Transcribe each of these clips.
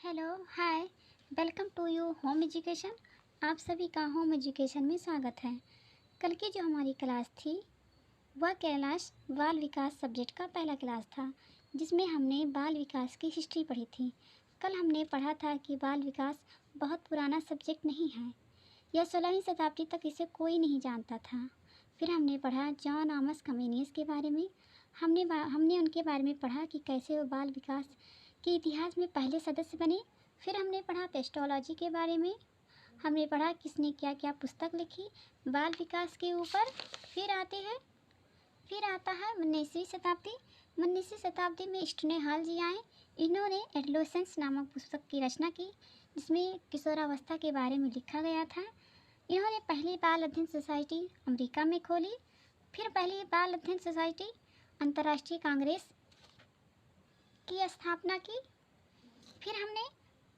Hello hi welcome to you home education. आप सभी का होम एजुकेशन में स्वागत है। कल की जो हमारी क्लास थी वह कैलाश बाल विकास सब्जेक्ट का पहला क्लास था, जिसमें हमने बाल विकास की हिस्ट्री पढ़ी थी। कल हमने पढ़ा था कि बाल विकास बहुत पुराना सब्जेक्ट नहीं है, यह 16वीं शताब्दी तक इसे कोई नहीं जानता था। फिर हमने पढ़ा जॉन आमस कम्युनिस के बारे में। हमने उनके बारे में पढ़ा कि कैसे वो बाल विकास के इतिहास में पहले सदस्य बने। फिर हमने पढ़ा पेस्टोलॉजी के बारे में। हमने पढ़ा किसने क्या क्या पुस्तक लिखी बाल विकास के ऊपर। फिर आता है 19वीं शताब्दी। 19वीं शताब्दी में स्टुनेहाल जी आए। इन्होंने एडोलेसेंस नामक पुस्तक की रचना की, जिसमें किशोरावस्था के बारे में लिखा गया था। इन्होंने पहली बाल अध्ययन सोसाइटी अमेरिका में खोली। फिर पहली बाल अध्ययन सोसाइटी अंतर्राष्ट्रीय कांग्रेस की स्थापना की। फिर हमने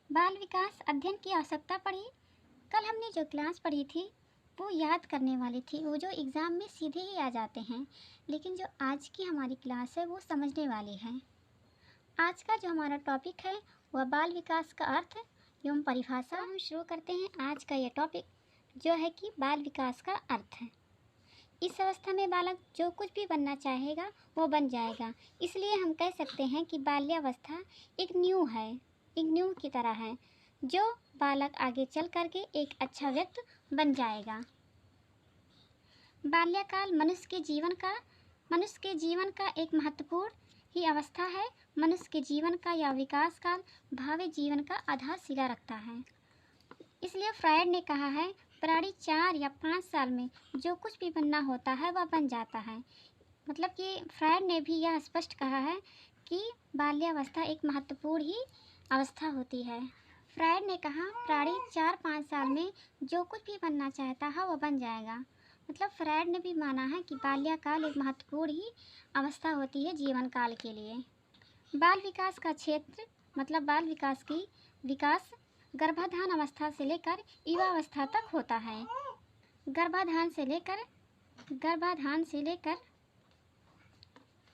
बाल विकास अध्ययन की आवश्यकता पढ़ी। कल हमने जो क्लास पढ़ी थी वो याद करने वाली थी, वो जो एग्ज़ाम में सीधे ही आ जाते हैं, लेकिन जो आज की हमारी क्लास है वो समझने वाली है। आज का जो हमारा टॉपिक है वह बाल विकास का अर्थ एवं परिभाषा। हम शुरू करते हैं आज का यह टॉपिक जो है कि बाल विकास का अर्थ है। इस अवस्था में बालक जो कुछ भी बनना चाहेगा वो बन जाएगा। इसलिए हम कह सकते हैं कि बाल्यावस्था एक न्यू की तरह है, जो बालक आगे चल करके एक अच्छा व्यक्ति बन जाएगा। बाल्यकाल मनुष्य के जीवन का एक महत्वपूर्ण ही अवस्था है। मनुष्य के जीवन का यह विकास काल भावी जीवन का आधारशिला रखता है। इसलिए फ्रायड ने कहा है प्राणी 4 या 5 साल में जो कुछ भी बनना होता है वह बन जाता है। मतलब कि फ्रायड ने भी यह स्पष्ट कहा है कि बाल्यावस्था एक महत्वपूर्ण ही अवस्था होती है। फ्रायड ने कहा प्राणी 4-5 साल में जो कुछ भी बनना चाहता है वह बन जाएगा। मतलब फ्रायड ने भी माना है कि बाल्यकाल एक महत्वपूर्ण ही अवस्था होती है जीवन काल के लिए। बाल विकास का क्षेत्र मतलब बाल विकास की विकास गर्भाधान अवस्था से लेकर युवावस्था तक होता है। गर्भाधान से लेकर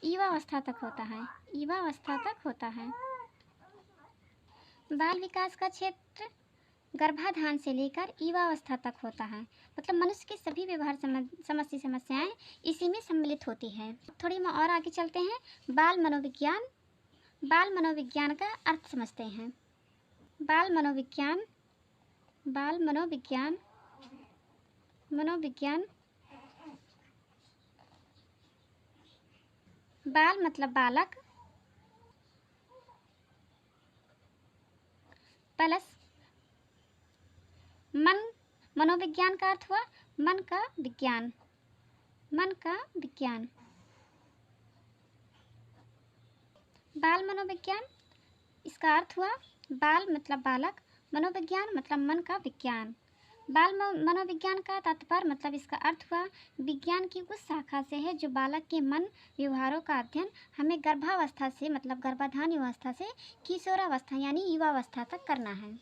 युवावस्था तक होता है। बाल विकास का क्षेत्र गर्भाधान से लेकर युवावस्था तक होता है। मतलब मनुष्य की सभी व्यवहार समस्याएं इसी में सम्मिलित होती हैं। थोड़ी और आगे चलते हैं। बाल मनोविज्ञान का अर्थ समझते हैं। बाल मनोविज्ञान बाल मतलब बालक प्लस मन। मनोविज्ञान का अर्थ हुआ मन का विज्ञान। बाल मनोविज्ञान इसका अर्थ हुआ बाल मतलब बालक, मनोविज्ञान मतलब मन का विज्ञान। बाल मनोविज्ञान का तात्पर्य मतलब इसका अर्थ हुआ विज्ञान की उस शाखा से है जो बालक के मन व्यवहारों का अध्ययन हमें गर्भावस्था से मतलब गर्भाधान अवस्था से किशोरावस्था यानी युवावस्था तक करना है।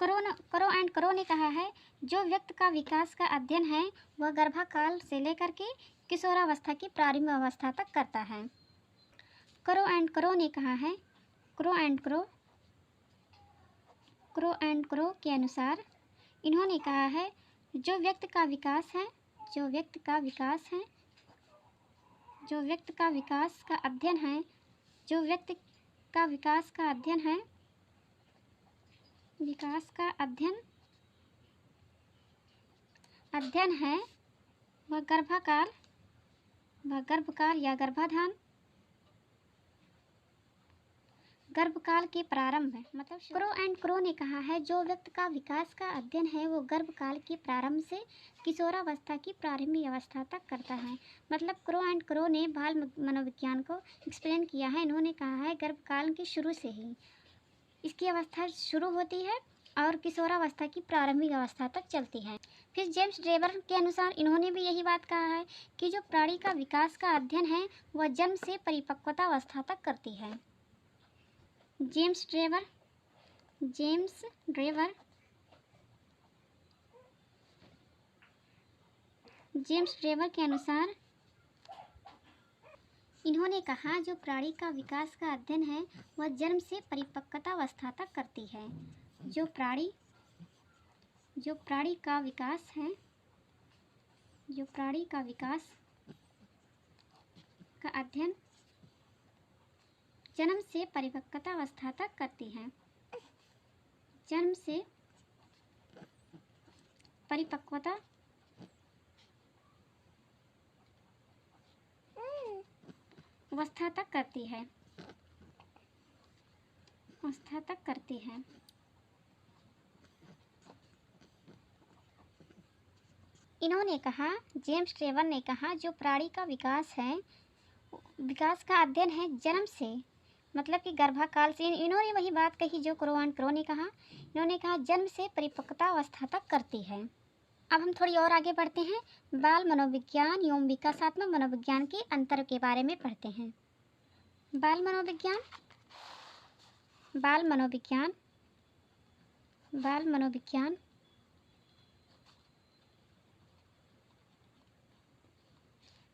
करो ने कहा है जो व्यक्ति का विकास का अध्ययन है वह गर्भकाल से लेकर के किशोरावस्था की प्रारंभिक अवस्था तक करता है। करो ने कहा है करो के अनुसार इन्होंने कहा है जो व्यक्ति का विकास का अध्ययन है वह गर्भकाल या गर्भकाल के प्रारंभ है। मतलब करो ने कहा है जो व्यक्ति का विकास का अध्ययन है वो गर्भकाल के प्रारंभ से किशोरावस्था की प्रारंभिक अवस्था तक करता है। मतलब करो ने बाल मनोविज्ञान को एक्सप्लेन किया है। इन्होंने कहा है गर्भकाल के शुरू से ही इसकी अवस्था शुरू होती है और किशोरावस्था की प्रारंभिक अवस्था तक चलती है। फिर जेम्स ड्रेवर के अनुसार इन्होंने भी यही बात कहा है कि जो प्राणी का विकास का अध्ययन है वह जन्म से परिपक्वता अवस्था तक करती है। जेम्स ड्रेवर के अनुसार इन्होंने कहा जो प्राणी का विकास का अध्ययन है वह जन्म से परिपक्वता अवस्था तक करती है। जो प्राणी का विकास है, जो प्राणी का विकास का अध्ययन जन्म से परिपक्वता अवस्था तक करती है। जन्म से परिपक्वता अवस्था तक करती है, अवस्था तक करती है। इन्होंने कहा, जेम्स क्लेवर ने कहा जो प्राणी का विकास है, विकास का अध्ययन है जन्म से, मतलब कि गर्भाकाल से। इन्होंने वही बात कही जो क्रो एंड क्रो ने कहा। इन्होंने कहा जन्म से परिपक्वता अवस्था तक करती है। अब हम थोड़ी और आगे बढ़ते हैं, बाल मनोविज्ञान एवं विकासात्मक मनोविज्ञान के अंतर के बारे में पढ़ते हैं। बाल मनोविज्ञान, बाल मनोविज्ञान, बाल मनोविज्ञान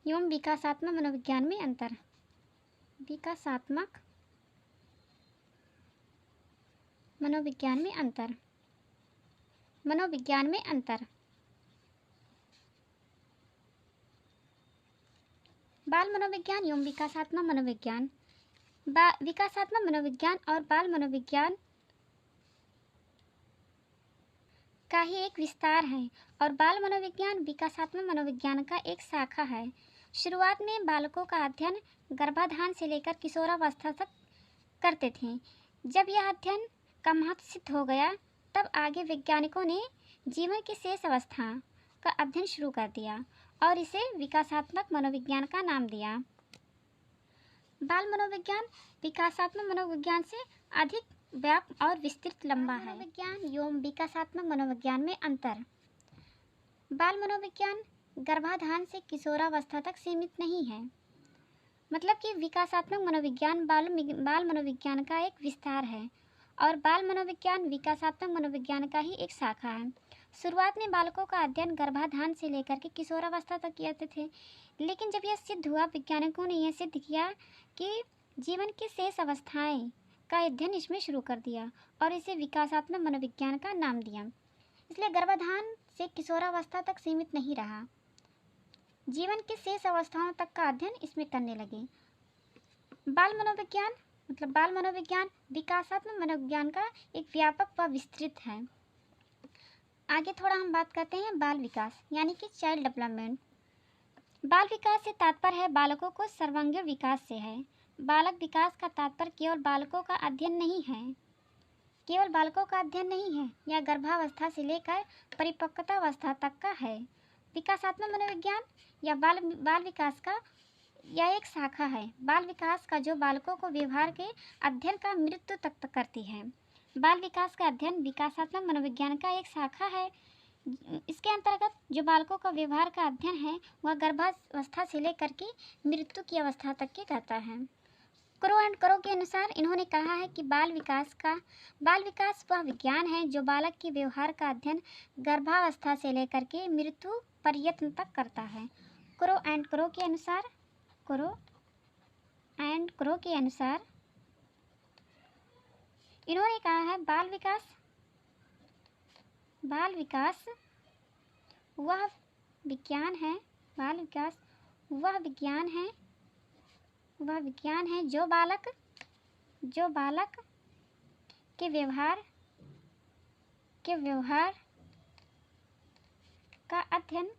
एवं विकासात्मक मनोविज्ञान में अंतर। विकासात्मक मनोविज्ञान में अंतर, मनोविज्ञान में अंतर। बाल मनोविज्ञान एवं विकासात्मक मनोविज्ञान। विकासात्मक मनोविज्ञान और बाल मनोविज्ञान का ही एक विस्तार है और बाल मनोविज्ञान विकासात्मक मनोविज्ञान का एक शाखा है। शुरुआत में बालकों का अध्ययन गर्भाधान से लेकर किशोरावस्था तक करते थे। जब यह अध्ययन का महत्व सिद्ध हो गया तब आगे वैज्ञानिकों ने जीवन की शेष अवस्था का अध्ययन शुरू कर दिया और इसे विकासात्मक मनोविज्ञान का नाम दिया। बाल मनोविज्ञान विकासात्मक मनोविज्ञान से अधिक व्यापक और विस्तृत लंबा है। मनोविज्ञान एवं विकासात्मक मनोविज्ञान में अंतर। बाल मनोविज्ञान गर्भाधान से किशोरावस्था तक सीमित नहीं है, मतलब कि विकासात्मक मनोविज्ञान बाल मनोविज्ञान का एक विस्तार है और बाल मनोविज्ञान विकासात्मक मनोविज्ञान का ही एक शाखा है। शुरुआत में बालकों का अध्ययन गर्भाधान से लेकर के किशोरावस्था तक किए थे, लेकिन जब यह सिद्ध हुआ, वैज्ञानिकों ने यह सिद्ध किया कि जीवन की शेष अवस्थाएं का अध्ययन इसमें शुरू कर दिया और इसे विकासात्मक मनोविज्ञान का नाम दिया। इसलिए गर्भाधान से किशोरावस्था तक सीमित नहीं रहा, जीवन की शेष अवस्थाओं तक का अध्ययन इसमें करने लगे। बाल मनोविज्ञान मतलब बाल मनोविज्ञान विकासात्मक मनोविज्ञान का एक व्यापक व विस्तृत है। आगे थोड़ा हम बात करते हैं बाल विकास यानी कि चाइल्ड डेवलपमेंट। बाल विकास से तात्पर्य है बालकों को सर्वांगीण विकास से है। बालक विकास का तात्पर्य केवल बालकों का अध्ययन नहीं है, केवल बालकों का अध्ययन नहीं है, यह गर्भावस्था से लेकर परिपक्वता अवस्था तक का है। विकासात्मक मनोविज्ञान या बाल विकास का यह एक शाखा है। बाल विकास का जो बालकों को व्यवहार के अध्ययन का मृत्यु तक करती है। बाल विकास का अध्ययन विकासात्मक मनोविज्ञान का एक शाखा है। इसके अंतर्गत जो बालकों का व्यवहार का अध्ययन है वह गर्भावस्था से लेकर के मृत्यु की अवस्था तक के रहता है। क्रो एंड क्रो के अनुसार इन्होंने कहा है कि बाल विकास वह विज्ञान है जो बालक के व्यवहार का अध्ययन गर्भावस्था से लेकर के मृत्यु पर्यंत तक करता है। क्रो एंड क्रो के अनुसार इन्होंने कहा है बाल विकास वह विज्ञान है, बाल विकास वह विज्ञान है जो बालक के व्यवहार का अध्ययन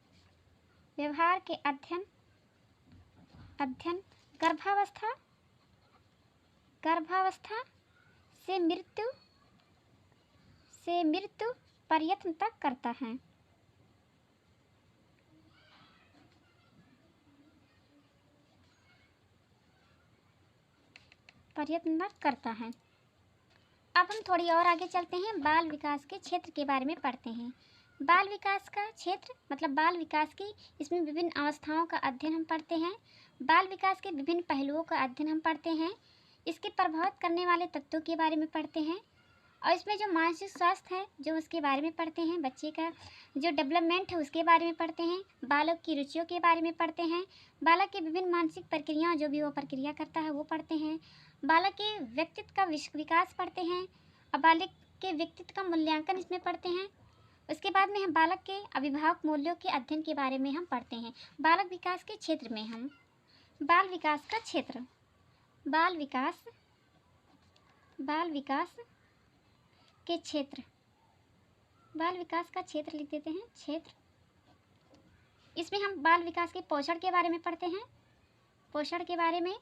गर्भावस्था से मृत्यु पर्यंत तक करता है। अब हम थोड़ी और आगे चलते हैं, बाल विकास के क्षेत्र के बारे में पढ़ते हैं। बाल विकास का क्षेत्र मतलब बाल विकास की इसमें विभिन्न अवस्थाओं का अध्ययन हम पढ़ते हैं। बाल विकास के विभिन्न पहलुओं का अध्ययन हम पढ़ते हैं। इसके प्रभावित करने वाले तत्वों के बारे में पढ़ते हैं और इसमें जो मानसिक स्वास्थ्य है जो उसके बारे में पढ़ते हैं, बच्चे का जो डेवलपमेंट है उसके बारे में पढ़ते हैं, बालक की रुचियों के बारे में पढ़ते हैं, बालक की विभिन्न मानसिक प्रक्रियाएं जो भी वो प्रक्रिया करता है वो पढ़ते हैं, बालक के व्यक्तित्व का विकास पढ़ते हैं और बालक के व्यक्तित्व का मूल्यांकन इसमें पढ़ते हैं। उसके बाद में हम बालक के अभिभावक मूल्यों के अध्ययन के बारे में हम पढ़ते हैं। बालक विकास के क्षेत्र में हम बाल विकास का क्षेत्र, बाल विकास के क्षेत्र, बाल विकास का क्षेत्र लिख देते हैं, क्षेत्र। इसमें हम बाल विकास के पोषण के बारे में पढ़ते हैं, पोषण के बारे में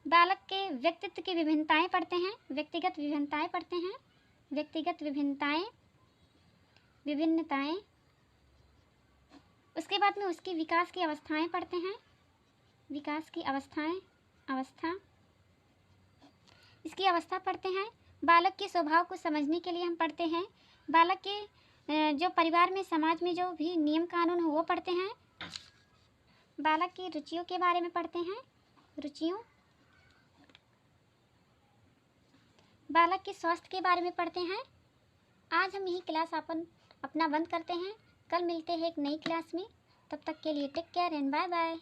बालक के व्यक्तित्व की विभिन्नताएं पढ़ते हैं, व्यक्तिगत विभिन्नताएं पढ़ते हैं, व्यक्तिगत विभिन्नताएं। उसके बाद में उसकी विकास की अवस्थाएं पढ़ते हैं, विकास की अवस्था, इसकी अवस्था पढ़ते हैं। बालक के स्वभाव को समझने के लिए हम पढ़ते हैं, बालक के जो परिवार में समाज में जो भी नियम कानून हो वो पढ़ते हैं, बालक की रुचियों के बारे में पढ़ते हैं, रुचियों, बालक के स्वास्थ्य के बारे में पढ़ते हैं। आज हम यही क्लास अपना बंद करते हैं, कल मिलते हैं एक नई क्लास में। तब तक के लिए take care and bye bye.